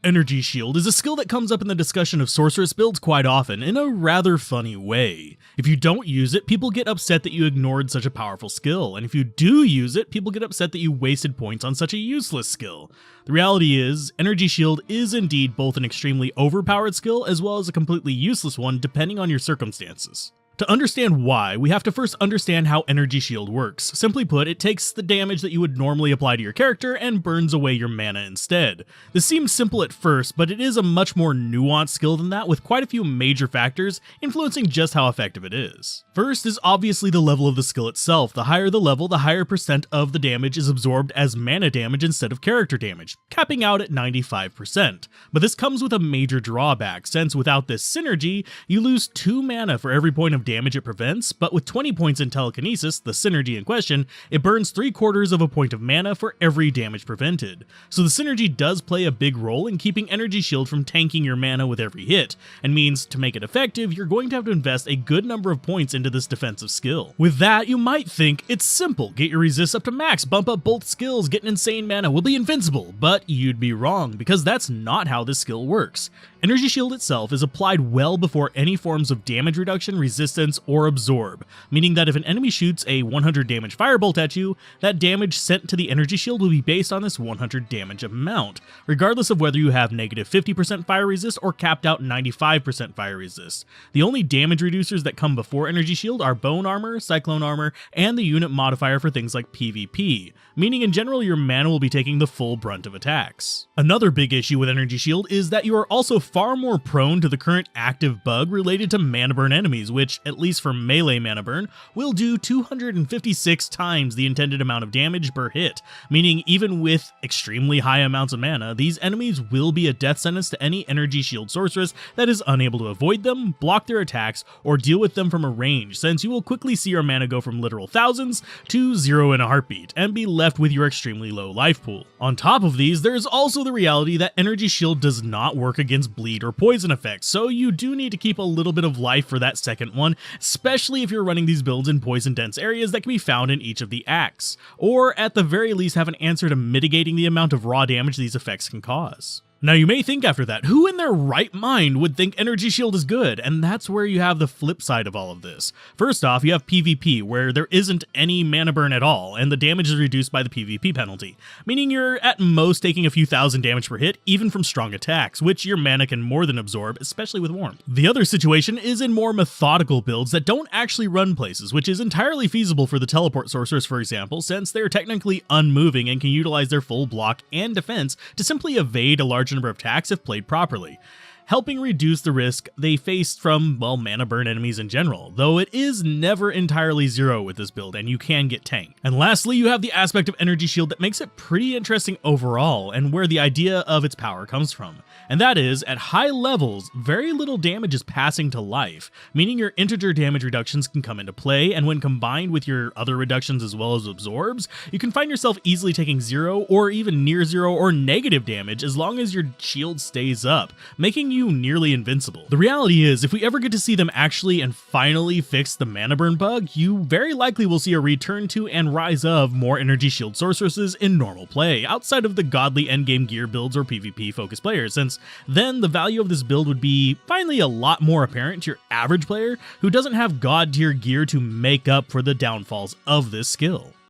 Energy Shield is a skill that comes up in the discussion of sorceress builds quite often in a rather funny way. If you don't use it, people get upset that you ignored such a powerful skill, and if you do use it, people get upset that you wasted points on such a useless skill. The reality is, Energy Shield is indeed both an extremely overpowered skill as well as a completely useless one depending on your circumstances. To understand why, we have to first understand how Energy Shield works. Simply put, it takes the damage that you would normally apply to your character and burns away your mana instead. This seems simple at first, but it is a much more nuanced skill than that, with quite a few major factors influencing just how effective it is. First is obviously the level of the skill itself. The higher the level, the higher percent of the damage is absorbed as mana damage instead of character damage, capping out at 95%. But this comes with a major drawback, since without this synergy, you lose 2 mana for every point of damage it prevents, but with 20 points in telekinesis, the synergy in question, it burns 3/4 of a point of mana for every damage prevented. So the synergy does play a big role in keeping Energy Shield from tanking your mana with every hit, and means to make it effective, you're going to have to invest a good number of points into this defensive skill. With that, you might think it's simple: get your resist up to max, bump up both skills, get an insane mana, we'll be invincible, but you'd be wrong, because that's not how this skill works. Energy Shield itself is applied well before any forms of damage reduction, resistance, or absorb, meaning that if an enemy shoots a 100 damage firebolt at you, that damage sent to the Energy Shield will be based on this 100 damage amount, regardless of whether you have negative 50% fire resist or capped out 95% fire resist. The only damage reducers that come before Energy Shield are Bone Armor, Cyclone Armor, and the unit modifier for things like PvP, meaning in general your mana will be taking the full brunt of attacks. Another big issue with Energy Shield is that you are also far more prone to the current active bug related to mana burn enemies, which, at least for melee mana burn, will do 256 times the intended amount of damage per hit, meaning even with extremely high amounts of mana, these enemies will be a death sentence to any Energy Shield sorceress that is unable to avoid them, block their attacks, or deal with them from a range, since you will quickly see your mana go from literal thousands to 0 in a heartbeat, and be left with your extremely low life pool. On top of these, there is also the reality that Energy Shield does not work against bleed or poison effects, so you do need to keep a little bit of life for that second one, especially if you're running these builds in poison-dense areas that can be found in each of the acts, or at the very least have an answer to mitigating the amount of raw damage these effects can cause. Now you may think after that, who in their right mind would think Energy Shield is good? And that's where you have the flip side of all of this. First off, you have PvP, where there isn't any mana burn at all, and the damage is reduced by the PvP penalty, meaning you're at most taking a few thousand damage per hit, even from strong attacks, which your mana can more than absorb, especially with warmth. The other situation is in more methodical builds that don't actually run places, which is entirely feasible for the teleport sorcerers, for example, since they're technically unmoving and can utilize their full block and defense to simply evade a large number of attacks if played properly, helping reduce the risk they face from, well, mana burn enemies in general, though it is never entirely zero with this build, and you can get tanked. And lastly, you have the aspect of Energy Shield that makes it pretty interesting overall, and where the idea of its power comes from. And that is, at high levels, very little damage is passing to life, meaning your integer damage reductions can come into play, and when combined with your other reductions as well as absorbs, you can find yourself easily taking 0 or even near 0 or negative damage as long as your shield stays up, making you nearly invincible. The reality is, if we ever get to see them actually and finally fix the mana burn bug, you very likely will see a return to and rise of more Energy Shield sorceresses in normal play, outside of the godly endgame gear builds or PvP focused players, since then the value of this build would be finally a lot more apparent to your average player who doesn't have god tier gear to make up for the downfalls of this skill.